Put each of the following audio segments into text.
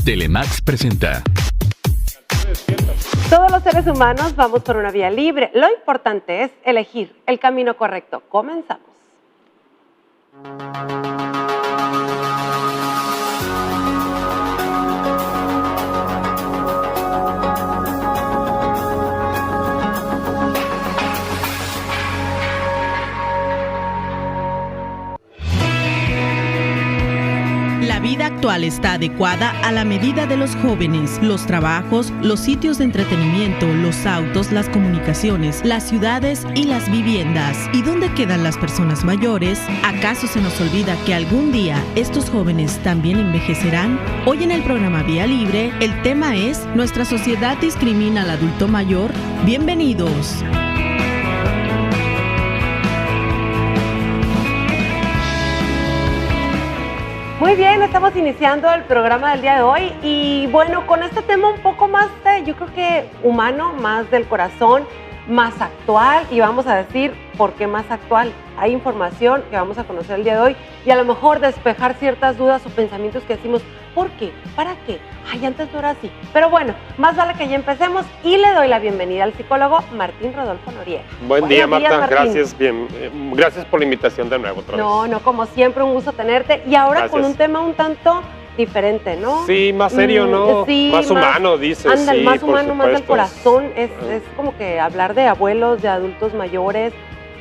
Telemax presenta. Todos los seres humanos vamos por una vía libre. Lo importante es elegir el camino correcto. Comenzamos. La vida actual está adecuada a la medida de los jóvenes, los trabajos, los sitios de entretenimiento, los autos, las comunicaciones, las ciudades y las viviendas. ¿Y dónde quedan las personas mayores? ¿Acaso se nos olvida que algún día estos jóvenes también envejecerán? Hoy en el programa Vía Libre, el tema es ¿nuestra sociedad discrimina al adulto mayor? ¡Bienvenidos! Muy bien, estamos iniciando el programa del día de hoy y bueno, con este tema un poco más, yo creo que humano, más del corazón, más actual, y vamos a decir por qué más actual. Hay información que vamos a conocer el día de hoy y a lo mejor despejar ciertas dudas o pensamientos que decimos, ¿por qué? ¿Para qué? Ay, antes no era así. Pero bueno, más vale que ya empecemos y le doy la bienvenida al psicólogo Martín Rodolfo Noriega. Buen día, Marta. Martín. Gracias, gracias por la invitación de nuevo otra vez. No, como siempre, un gusto tenerte. Y ahora Gracias. con un tema un tanto diferente, ¿no? Sí, más serio, ¿no? Sí, más humano, dices. Ándale, sí, más humano, más del supuesto. corazón. Es como que hablar de abuelos, de adultos mayores.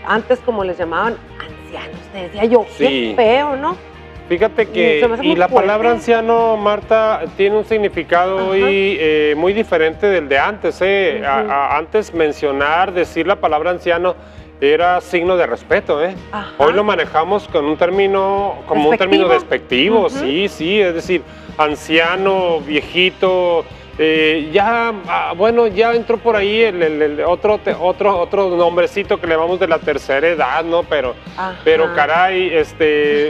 Antes, como les llamaban, ancianos, te decía yo, Sí. qué feo, ¿no? Fíjate que, Se me hace y muy la fuerte. palabra anciano, Marta, tiene un significado hoy muy diferente del de antes. Antes mencionar, decir la palabra anciano era signo de respeto. Ajá. Hoy lo manejamos con un término, como un término despectivo, sí, es decir, anciano, viejito. Ya entró por ahí el otro nombrecito que le llamamos de la tercera edad, ¿no? Pero caray,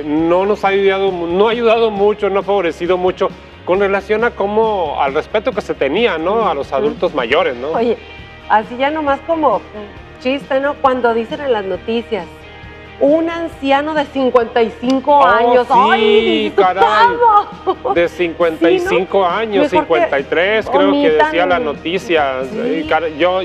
no nos ha ayudado, no ha ayudado mucho, no ha favorecido mucho con relación a cómo, al respeto que se tenía, ¿no? A los adultos mayores, ¿no? Oye, así ya nomás como chiste, ¿no? Cuando dicen en las noticias, un anciano de 55 años. Sí, ¡ay, caray! ¿cómo? De 55 ¿Sí, no? años, Mejor 53, que creo que omitan. decía la noticia. Sí. Yo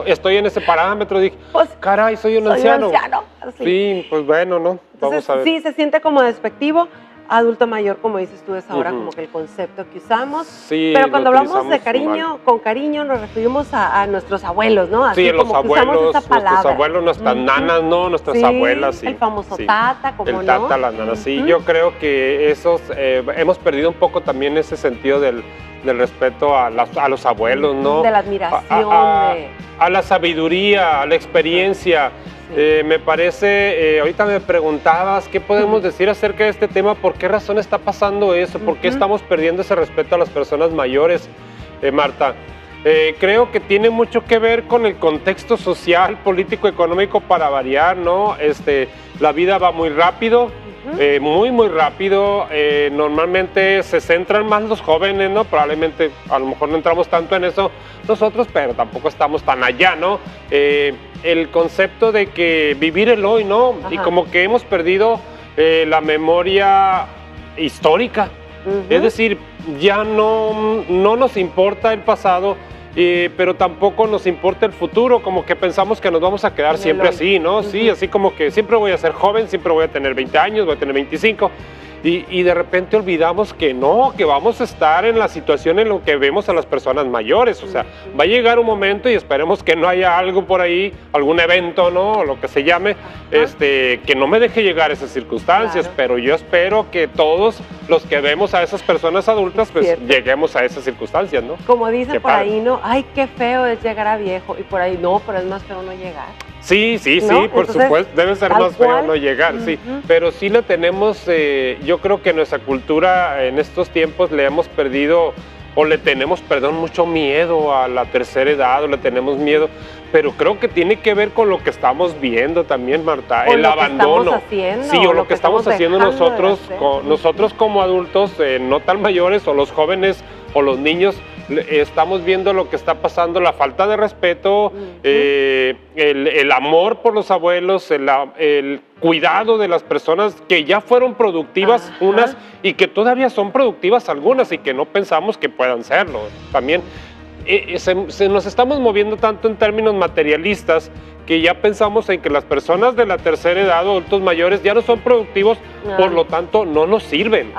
estoy en ese parámetro, dije, Pues, caray, soy un soy anciano. un anciano. Sí, pues bueno, ¿no? Entonces, Vamos a ver. sí, se siente como despectivo. Adulto mayor, como dices tú, es ahora como que el concepto que usamos. Sí, pero cuando lo hablamos de utilizamos cariño, mal. con cariño nos referimos a nuestros abuelos, ¿no? Así Sí, los como que usamos abuelos, esa palabra. nuestros abuelos, nuestras nanas, ¿no? Nuestras Sí, abuelas, sí. el famoso sí. tata, como El no. tata, las nanas, sí. Yo creo que hemos perdido un poco también ese sentido del respeto a los abuelos, ¿no? De la admiración. A la sabiduría, a la experiencia. Me parece, ahorita me preguntabas qué podemos decir acerca de este tema, por qué razón está pasando eso, por qué estamos perdiendo ese respeto a las personas mayores, Marta. Creo que tiene mucho que ver con el contexto social, político, económico para variar, ¿no? La vida va muy rápido, muy rápido. Normalmente se centran más los jóvenes, ¿no? Probablemente a lo mejor no entramos tanto en eso nosotros, pero tampoco estamos tan allá, ¿no? El concepto de que vivir el hoy, ¿no? Ajá. Y como que hemos perdido la memoria histórica. Es decir, ya no nos importa el pasado, pero tampoco nos importa el futuro, como que pensamos que nos vamos a quedar siempre así, ¿no? Sí, así como que siempre voy a ser joven, siempre voy a tener 20 años, voy a tener 25, y de repente olvidamos que no, que vamos a estar en la situación en lo que vemos a las personas mayores. O sea, va a llegar un momento y esperemos que no haya algo por ahí, algún evento, ¿no? O lo que se llame, que no me deje llegar a esas circunstancias, pero yo espero que todos los que vemos a esas personas adultas, pues lleguemos a esas circunstancias, ¿no? Como dicen Qué por padre. ahí, ¿no? Ay, qué feo es llegar a viejo. Y por ahí, no, pero es más feo no llegar. Sí, ¿No? por Entonces, supuesto, debe ser tal más feo cual. no llegar, sí, pero sí le tenemos, yo creo que nuestra cultura en estos tiempos le hemos perdido, o le tenemos, perdón, mucho miedo a la tercera edad, o le tenemos miedo, pero creo que tiene que ver con lo que estamos viendo también, Marta, el abandono. Sí, o lo que estamos haciendo nosotros como adultos, no tan mayores, o los jóvenes, o los niños, estamos viendo lo que está pasando, la falta de respeto, el amor por los abuelos, el cuidado de las personas que ya fueron productivas unas y que todavía son productivas algunas y que no pensamos que puedan serlo. También nos estamos moviendo tanto en términos materialistas que ya pensamos en que las personas de la tercera edad, adultos mayores, ya no son productivos, por lo tanto no nos sirven.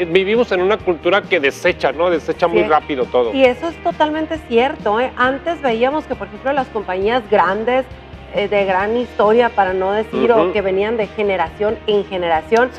Vivimos en una cultura que desecha, ¿no? Desecha muy rápido todo. Y eso es totalmente cierto, ¿eh? Antes veíamos que, por ejemplo, las compañías grandes, de gran historia, para no decir, o que venían de generación en generación,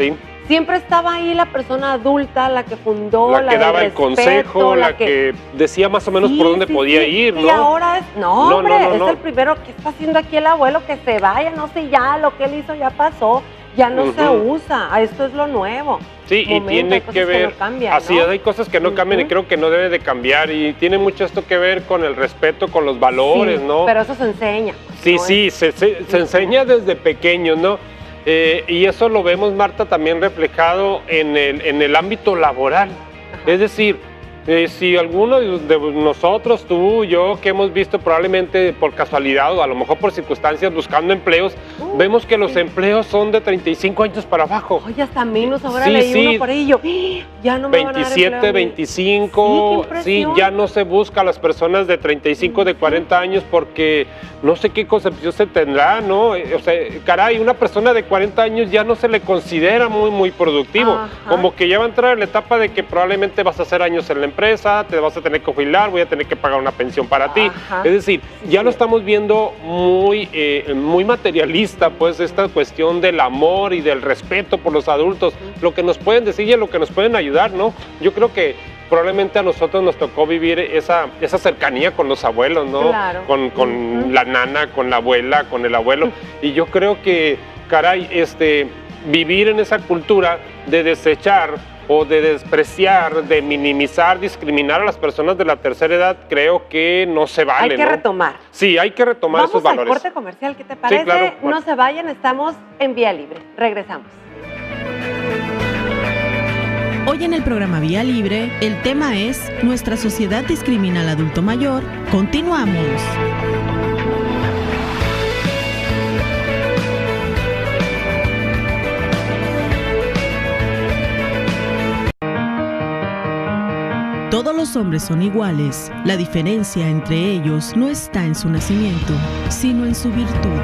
siempre estaba ahí la persona adulta, la que fundó, la que daba el consejo, la que decía más o menos por dónde podía ir, ¿no? Y ahora es, es el primero que está haciendo aquí el abuelo, que se vaya, no sé, ya lo que él hizo ya pasó, ya no se usa, esto es lo nuevo. Sí, y tiene que ver, que no cambian, así es, hay cosas que no cambian y creo que no debe de cambiar, y tiene mucho esto que ver con el respeto, con los valores, ¿no? Pero eso se enseña. Sí, se enseña desde pequeños, ¿no? Y eso lo vemos, Marta, también reflejado en el ámbito laboral. Es decir, si alguno de nosotros, tú, yo, que hemos visto probablemente por casualidad o a lo mejor por circunstancias buscando empleos, vemos que los empleos son de 35 años para abajo. Oye, hasta menos, ahora leí uno por ahí y yo, ya no me 27, van a dar 25, ya no se busca a las personas de 35, de 40 años porque no sé qué concepción se tendrá, ¿no? O sea, caray, una persona de 40 años ya no se le considera muy productivo, como que ya va a entrar en la etapa de que probablemente vas a hacer años en la empresa, te vas a tener que jubilar, voy a tener que pagar una pensión para ti. Es decir, ya lo estamos viendo muy materialista, pues esta cuestión del amor y del respeto por los adultos, lo que nos pueden decir y lo que nos pueden ayudar, ¿no? Yo creo que probablemente a nosotros nos tocó vivir esa cercanía con los abuelos, ¿no? Claro. Con la nana, con la abuela, con el abuelo. Y yo creo que, caray, vivir en esa cultura de desechar o de despreciar, de minimizar, discriminar a las personas de la tercera edad, creo que no se vale. Hay que retomar. Sí, hay que retomar esos valores. Vamos al corte comercial, ¿qué te parece? Sí, claro. No se vayan, estamos en Vía Libre. Regresamos. Hoy en el programa Vía Libre, el tema es ¿nuestra sociedad discrimina al adulto mayor? Continuamos. Todos los hombres son iguales. La diferencia entre ellos no está en su nacimiento, sino en su virtud.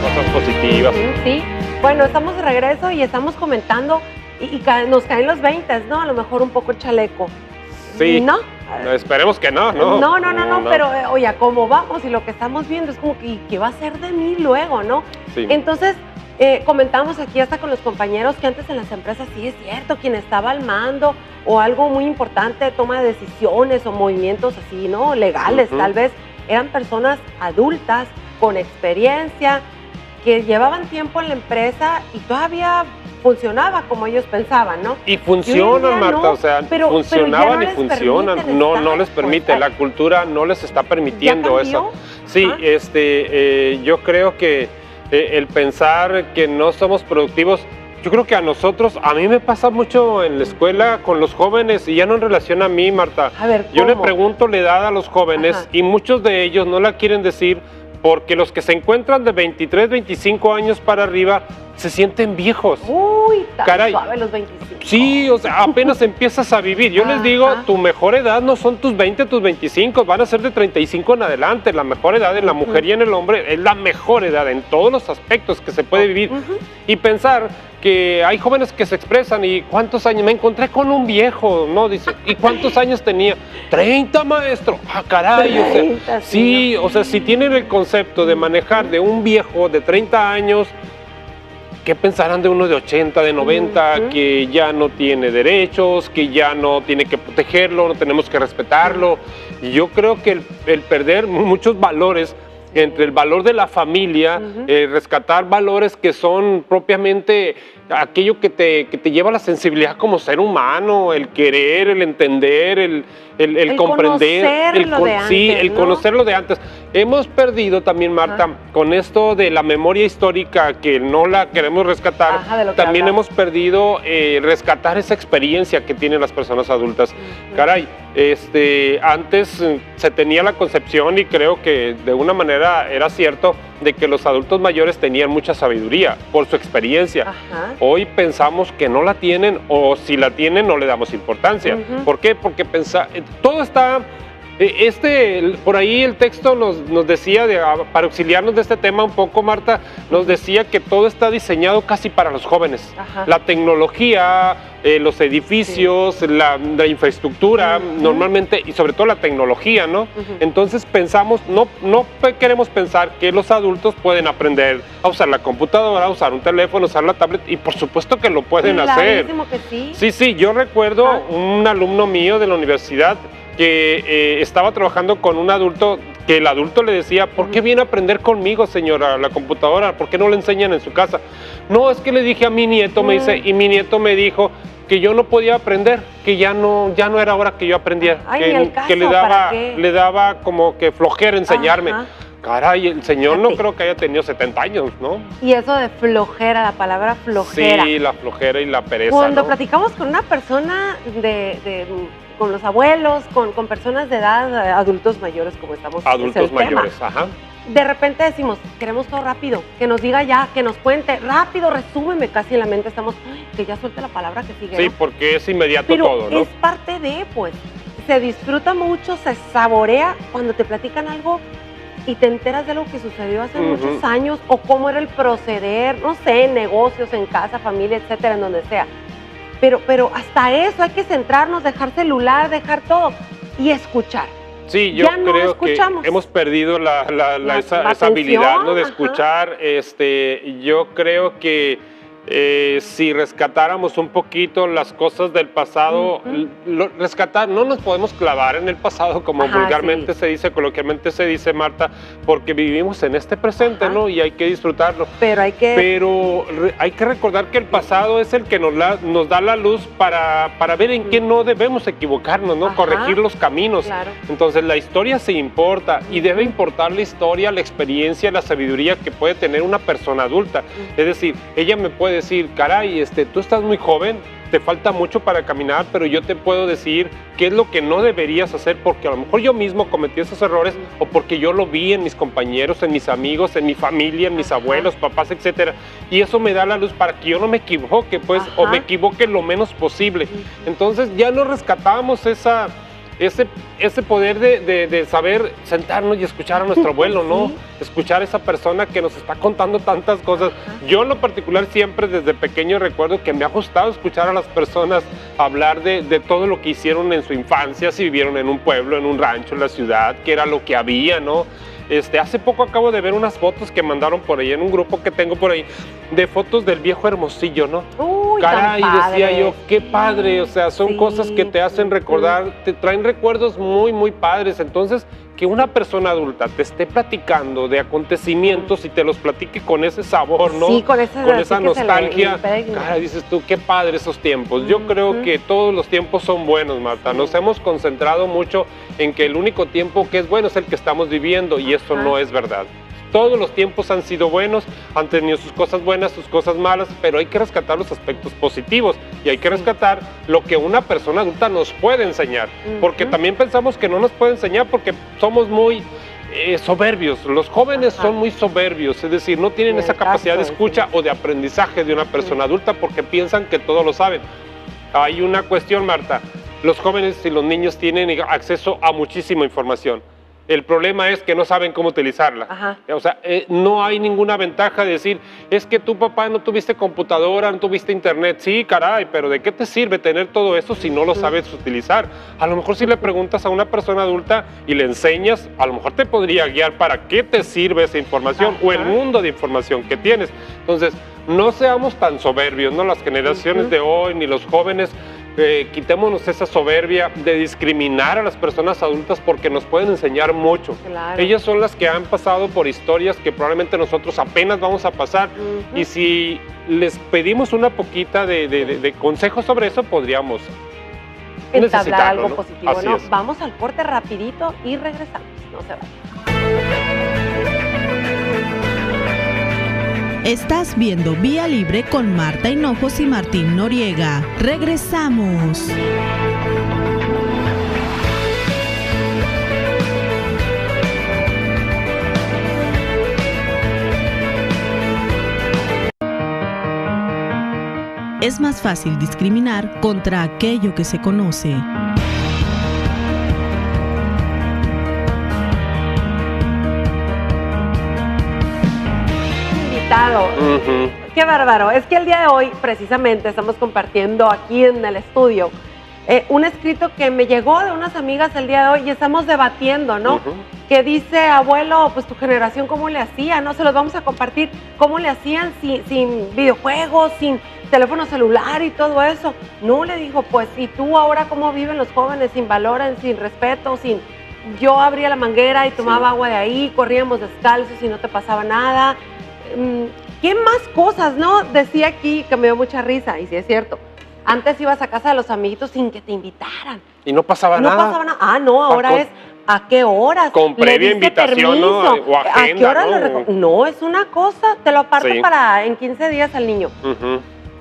Cosas positivas. Sí. Bueno, estamos de regreso y estamos comentando y nos caen los 20, ¿no? A lo mejor un poco el chaleco. Sí. ¿No? Esperemos que no. No, pero oye, ¿cómo vamos? Y lo que estamos viendo es como que ¿qué va a ser de mí luego, no? Sí. Entonces, comentamos aquí hasta con los compañeros que antes en las empresas sí es cierto, quien estaba al mando o algo muy importante, toma de decisiones o movimientos así, ¿no? Legales, tal vez, eran personas adultas con experiencia que llevaban tiempo en la empresa y todavía funcionaba como ellos pensaban, ¿no? Y funcionan, Marta, no, o sea, funcionaban y funcionan. No les permite, la cultura no les está permitiendo eso. Sí, yo creo que el pensar que no somos productivos, yo creo que a mí me pasa mucho en la escuela con los jóvenes y ya no en relación a mí, Marta. A ver, yo le pregunto la edad a los jóvenes y muchos de ellos no la quieren decir porque los que se encuentran de 23, 25 años para arriba se sienten viejos. Uy, tan caray, suave los 25. Sí, o sea, apenas empiezas a vivir. Yo les digo, tu mejor edad no son tus 20, tus 25, van a ser de 35 en adelante. La mejor edad en la mujer y en el hombre es la mejor edad en todos los aspectos que se puede vivir. Y pensar que hay jóvenes que se expresan y ¿cuántos años? Me encontré con un viejo, ¿no? Dice, ¿y cuántos años tenía? 30, maestro. Ah, caray. 30, o sea, sí, o sea, si tienen el concepto de manejar de un viejo de 30 años, ¿qué pensarán de uno de 80, de 90, que ya no tiene derechos, que ya no tiene que protegerlo, no tenemos que respetarlo? Y yo creo que el perder muchos valores, entre el valor de la familia, rescatar valores que son propiamente aquello que te lleva a la sensibilidad como ser humano, el querer, el entender, el comprender, conocer lo de antes, el ¿no? conocer lo de antes. Hemos perdido también, Marta, con esto de la memoria histórica que no la queremos rescatar, también hemos perdido rescatar esa experiencia que tienen las personas adultas. Caray, antes se tenía la concepción, y creo que de una manera era cierto, de que los adultos mayores tenían mucha sabiduría por su experiencia. Hoy pensamos que no la tienen, o si la tienen no le damos importancia. ¿Por qué? Porque todo está... por ahí el texto nos decía, para auxiliarnos de este tema un poco, Marta, nos decía que todo está diseñado casi para los jóvenes. La tecnología, los edificios, la infraestructura, normalmente, y sobre todo la tecnología, ¿no? Entonces pensamos, no queremos pensar que los adultos pueden aprender a usar la computadora, a usar un teléfono, a usar la tablet, y por supuesto que lo pueden hacer. Que sí. Sí, yo recuerdo un alumno mío de la universidad que estaba trabajando con un adulto, que el adulto le decía, ¿por qué viene a aprender conmigo, señora, la computadora? ¿Por qué no le enseñan en su casa? No, es que le dije a mi nieto, me dice, y mi nieto me dijo que yo no podía aprender, que ya no era hora que yo aprendiera, que le daba como que flojera enseñarme. Caray, el señor no creo que haya tenido 70 años, ¿no? Y eso de flojera, la palabra flojera. Sí, la flojera y la pereza, Cuando platicamos con una persona con los abuelos, con personas de edad, adultos mayores, como estamos. Adultos mayores, de repente decimos, queremos todo rápido, que nos diga ya, que nos cuente, rápido, resúmeme, casi en la mente estamos, que ya suelte la palabra que sigue. Sí, ¿no? Porque es inmediato. Pero todo, ¿no? Es parte de, pues, se disfruta mucho, se saborea cuando te platican algo y te enteras de algo que sucedió hace muchos años, o cómo era el proceder, no sé, en negocios, en casa, familia, etcétera, en donde sea. Pero hasta eso hay que centrarnos, dejar celular, dejar todo y escuchar. Sí, yo creo que hemos perdido esa habilidad, ¿no?, de escuchar. Yo creo que si rescatáramos un poquito las cosas del pasado, no nos podemos clavar en el pasado, como vulgarmente se dice, coloquialmente se dice, Marta, porque vivimos en este presente, ¿no? Y hay que disfrutarlo. Pero hay que recordar que el pasado es el que nos da la luz para ver en qué no debemos equivocarnos, ¿no? Corregir los caminos. Entonces la historia se importa, y debe importar la historia, la experiencia, la sabiduría que puede tener una persona adulta. Es decir, ella me puede decir, caray, tú estás muy joven, te falta mucho para caminar, pero yo te puedo decir qué es lo que no deberías hacer, porque a lo mejor yo mismo cometí esos errores, o porque yo lo vi en mis compañeros, en mis amigos, en mi familia, en mis abuelos, papás, etcétera, y eso me da la luz para que yo no me equivoque, pues, o me equivoque lo menos posible. Entonces ya no rescatamos ese poder de saber sentarnos y escuchar a nuestro abuelo, ¿no? Escuchar a esa persona que nos está contando tantas cosas. Yo en lo particular siempre desde pequeño recuerdo que me ha gustado escuchar a las personas hablar de todo lo que hicieron en su infancia, si vivieron en un pueblo, en un rancho, en la ciudad, qué era lo que había, ¿no? Hace poco acabo de ver unas fotos que mandaron por ahí en un grupo que tengo por ahí, de fotos del viejo Hermosillo, ¿no? Uy, caray, decía yo, qué padre, o sea, son cosas que te hacen recordar, te traen recuerdos muy, muy padres. Entonces, que una persona adulta te esté platicando de acontecimientos y te los platique con ese sabor, ¿no? Sí, con esa nostalgia. Cara, dices tú, qué padre esos tiempos. Yo creo que todos los tiempos son buenos, Marta. Nos hemos concentrado mucho en que el único tiempo que es bueno es el que estamos viviendo, y eso no es verdad. Todos los tiempos han sido buenos, han tenido sus cosas buenas, sus cosas malas, pero hay que rescatar los aspectos positivos, y hay que rescatar lo que una persona adulta nos puede enseñar, porque también pensamos que no nos puede enseñar porque somos muy soberbios. Los jóvenes son muy soberbios, es decir, no tienen esa capacidad de escucha o de aprendizaje de una persona adulta, porque piensan que todo lo saben. Hay una cuestión, Marta, los jóvenes y los niños tienen acceso a muchísima información. El problema es que no saben cómo utilizarla. O sea, no hay ninguna ventaja de decir, es que tu papá no tuviste computadora, no tuviste internet. Sí, caray, pero ¿de qué te sirve tener todo eso si no lo sabes utilizar? A lo mejor si le preguntas a una persona adulta y le enseñas, a lo mejor te podría guiar para qué te sirve esa información o el mundo de información que tienes. Entonces, no seamos tan soberbios, ¿no? Las generaciones de hoy, ni los jóvenes, quitémonos esa soberbia de discriminar a las personas adultas, porque nos pueden enseñar mucho. Ellas son las que han pasado por historias que probablemente nosotros apenas vamos a pasar, y si les pedimos una poquita de consejos sobre eso, podríamos entablar algo ¿no? positivo, ¿no? Vamos al corte rapidito y regresamos, no se vayan. Estás viendo Vía Libre con Marta Hinojos y Martín Noriega. Regresamos. Es más fácil discriminar contra aquello que se conoce. Invitado. Qué bárbaro. Es que el día de hoy, precisamente, estamos compartiendo aquí en el estudio un escrito que me llegó de unas amigas el día de hoy y estamos debatiendo, ¿no? Que dice, abuelo, pues tu generación, ¿cómo le hacía? No, se los vamos a compartir. ¿Cómo le hacían sin videojuegos, sin teléfono celular y todo eso? No, le dijo, pues, ¿y tú ahora cómo viven los jóvenes? Sin valor, sin respeto, sin... Yo abría la manguera y tomaba agua de ahí, corríamos descalzos y no te pasaba nada. ¿Qué más cosas, no? Decía aquí, que me dio mucha risa, y sí es cierto. Antes ibas a casa de los amiguitos sin que te invitaran. Y no pasaba nada. No pasaba nada. Ah, no, ahora es ¿a qué horas? Con previa invitación, ¿no? O agenda, ¿a qué hora no, es una cosa, te lo aparto para en 15 días al niño.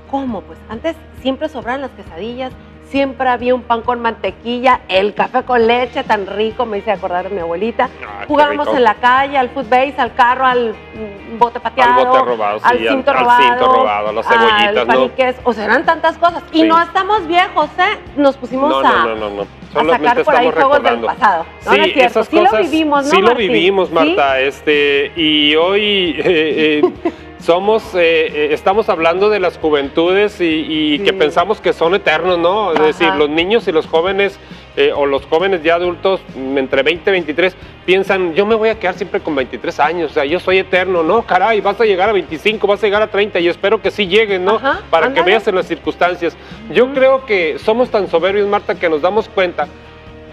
¿Cómo? Pues antes siempre sobraban las quesadillas, siempre había un pan con mantequilla, el café con leche tan rico, me hice acordar de mi abuelita. Jugábamos en la calle, al footbase, al carro, al bote pateado, al bote robado, al cinto robado, las cebollitas, al paniques, o sea, eran tantas cosas. Y no estamos viejos, Nos pusimos a sacar por ahí juegos del pasado. No, sí, no es cierto. Esas cosas, lo vivimos, ¿no, sí Martín? Lo vivimos, Marta. ¿Sí? Y hoy estamos hablando de las juventudes y que pensamos que son eternos, ¿no? Es decir, los niños y los jóvenes, o los jóvenes ya adultos, entre 20 y 23, piensan, yo me voy a quedar siempre con 23 años, o sea, yo soy eterno. No, caray, vas a llegar a 25, vas a llegar a 30 y espero que sí lleguen, ¿no? Para que veas en las circunstancias. Yo creo que somos tan soberbios, Marta, que nos damos cuenta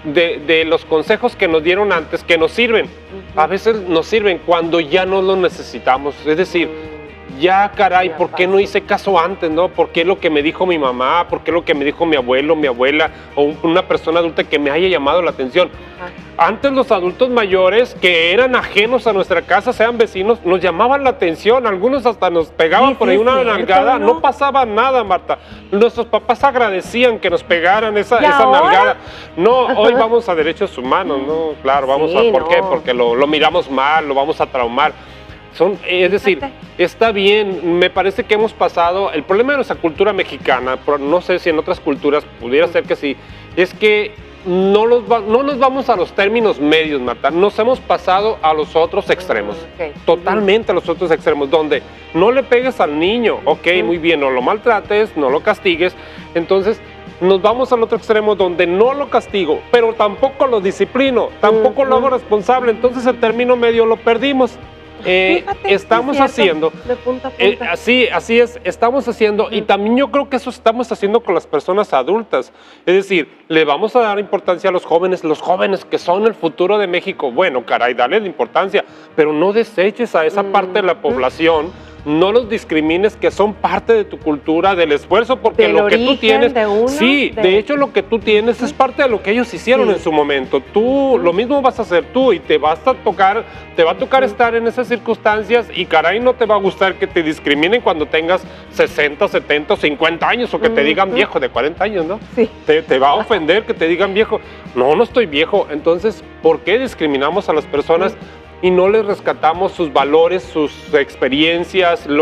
de los consejos que nos dieron antes, que nos sirven. A veces nos sirven cuando ya no los necesitamos. Es decir, ya caray, ¿por qué no hice caso antes, no? ¿Por qué lo que me dijo mi mamá? ¿Por qué lo que me dijo mi abuelo, mi abuela o una persona adulta que me haya llamado la atención? Antes los adultos mayores que eran ajenos a nuestra casa, sean vecinos, nos llamaban la atención. Algunos hasta nos pegaban por ahí una nalgada. No pasaba nada, Marta. Nuestros papás agradecían que nos pegaran esa nalgada. No, hoy vamos a derechos humanos, ¿no? Claro, vamos a... ¿Por qué? Porque lo miramos mal, lo vamos a traumar. Es decir, está bien, me parece que hemos pasado, el problema de nuestra cultura mexicana, no sé si en otras culturas pudiera ser que sí, es que no nos vamos a los términos medios, Marta, nos hemos pasado a los otros extremos, totalmente a los otros extremos, donde no le pegues al niño, muy bien, no lo maltrates, no lo castigues, entonces nos vamos al otro extremo donde no lo castigo, pero tampoco lo disciplino, tampoco lo hago responsable, entonces el término medio lo perdimos. Estamos haciendo de punta a punta. Así es, estamos haciendo y también yo creo que eso estamos haciendo con las personas adultas, es decir, le vamos a dar importancia a los jóvenes que son el futuro de México. Bueno, caray, dale la importancia, pero no deseches a esa parte de la población, no los discrimines, que son parte de tu cultura, del esfuerzo, porque lo que tú tienes, de hecho lo que tú tienes es parte de lo que ellos hicieron en su momento. Tú lo mismo vas a hacer tú y te va a tocar estar en esas circunstancias y caray, no te va a gustar que te discriminen cuando tengas 60, 70, 50 años o que te digan viejo de 40 años, ¿no? Te va a ofender que te digan viejo. No estoy viejo. Entonces, ¿por qué discriminamos a las personas y no les rescatamos sus valores, sus experiencias, en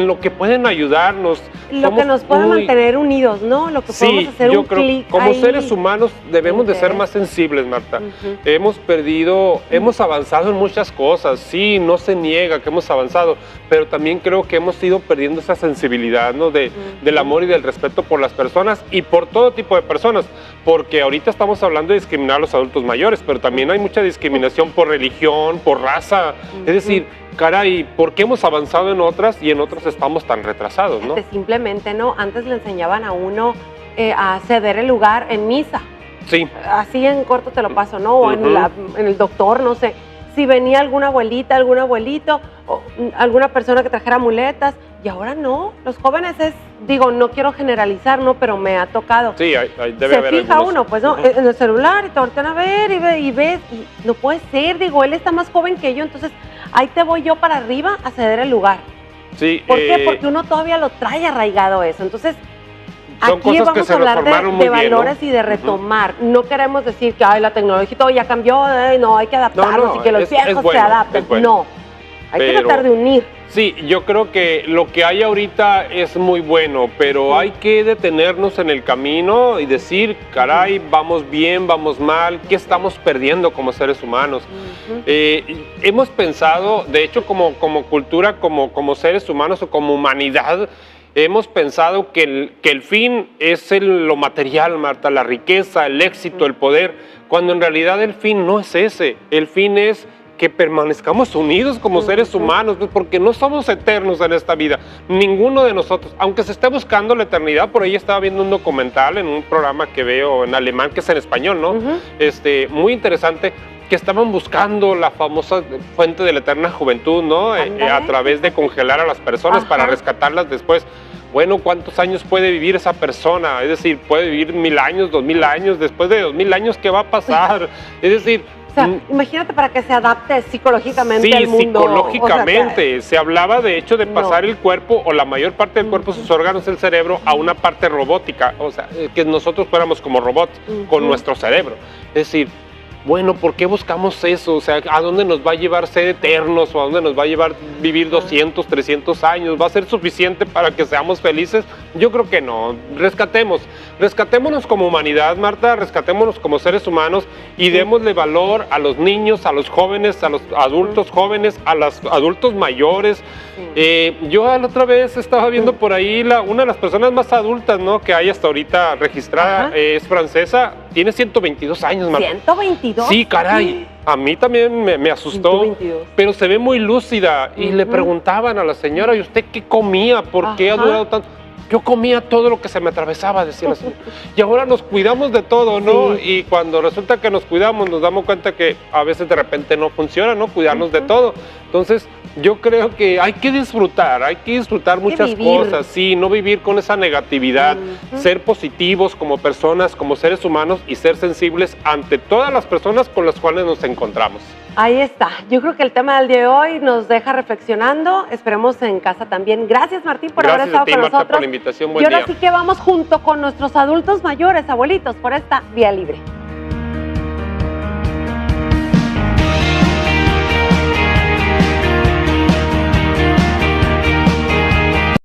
lo que pueden ayudarnos? Lo que nos puede mantener unidos, ¿no? Lo que podemos hacer yo creo, como seres humanos debemos de ser más sensibles, Marta. Hemos avanzado en muchas cosas, sí, no se niega que hemos avanzado, pero también creo que hemos ido perdiendo esa sensibilidad, ¿no? Del amor y del respeto por las personas y por todo tipo de personas, porque ahorita estamos hablando de discriminar a los adultos mayores, pero también hay mucha discriminación por religión, por raza, es decir, caray, ¿por qué hemos avanzado en otras y en otras estamos tan retrasados, no? Simplemente, ¿no? Antes le enseñaban a uno a ceder el lugar en misa. Sí. Así en corto te lo paso, ¿no? O en el doctor, no sé. Si venía alguna abuelita, algún abuelito, o alguna persona que trajera muletas, y ahora no. Los jóvenes no quiero generalizar, ¿no? Pero me ha tocado. Sí, debe haber Se fija algunos. Uno, pues, ¿no? En el celular y te voltean a ver y ves, y no puede ser, él está más joven que yo, entonces ahí te voy yo para arriba a ceder el lugar. Sí, ¿Por qué? Porque uno todavía lo trae arraigado eso. Entonces, son aquí cosas que vamos se a hablar reformaron de muy bien, valores ¿no? y de retomar. No queremos decir que la tecnología todo ya cambió, no, hay que adaptarnos y que los viejos se adapten. No, hay que tratar de unir. Sí, yo creo que lo que hay ahorita es muy bueno, pero hay que detenernos en el camino y decir, caray, vamos bien, vamos mal, ¿qué estamos perdiendo como seres humanos? Hemos pensado, de hecho, como cultura, como seres humanos o como humanidad, hemos pensado que el fin es lo material, Marta, la riqueza, el éxito, el poder, cuando en realidad el fin no es ese. El fin es que permanezcamos unidos como seres humanos, porque no somos eternos en esta vida, ninguno de nosotros, aunque se esté buscando la eternidad. Por ahí estaba viendo un documental en un programa que veo en alemán, que es en español, ¿no? Muy interesante, que estaban buscando la famosa fuente de la eterna juventud, ¿no? A través de congelar a las personas para rescatarlas después. Bueno, ¿cuántos años puede vivir esa persona? Es decir, puede vivir 1000 años, 2000 años, después de 2000 años, ¿qué va a pasar? Es decir, o sea, imagínate para que se adapte psicológicamente al mundo. Sí, psicológicamente. Se hablaba, de hecho, de pasar el cuerpo o la mayor parte del cuerpo, sus órganos, el cerebro, a una parte robótica. O sea, que nosotros fuéramos como robots con nuestro cerebro. Es decir, bueno, ¿por qué buscamos eso? O sea, ¿a dónde nos va a llevar ser eternos? ¿O a dónde nos va a llevar vivir 200, 300 años? ¿Va a ser suficiente para que seamos felices? Yo creo que no. Rescatémonos como humanidad, Marta, rescatémonos como seres humanos y démosle valor a los niños, a los jóvenes, a los adultos jóvenes, a los adultos mayores. Yo la otra vez estaba viendo por ahí una de las personas más adultas, ¿no?, que hay hasta ahorita registrada, es francesa, tiene 122 años, Marta. 122. Sí, caray. A mí también me asustó, 122. Pero se ve muy lúcida. Y le preguntaban a la señora, ¿y usted qué comía? ¿Por qué ha durado tanto? Yo comía todo lo que se me atravesaba, decía la señora. Y ahora nos cuidamos de todo, ¿no? Sí. Y cuando resulta que nos cuidamos, nos damos cuenta que a veces de repente no funciona, ¿no? Cuidarnos de todo. Entonces, yo creo que hay que disfrutar muchas cosas, sí, no vivir con esa negatividad, ser positivos como personas, como seres humanos y ser sensibles ante todas las personas con las cuales nos encontramos. Ahí está. Yo creo que el tema del día de hoy nos deja reflexionando. Esperemos en casa también. Gracias, Martín, por haber estado con nosotros. Marta, por la invitación. Buen día. Y ahora sí que vamos junto con nuestros adultos mayores, abuelitos, por esta vía libre.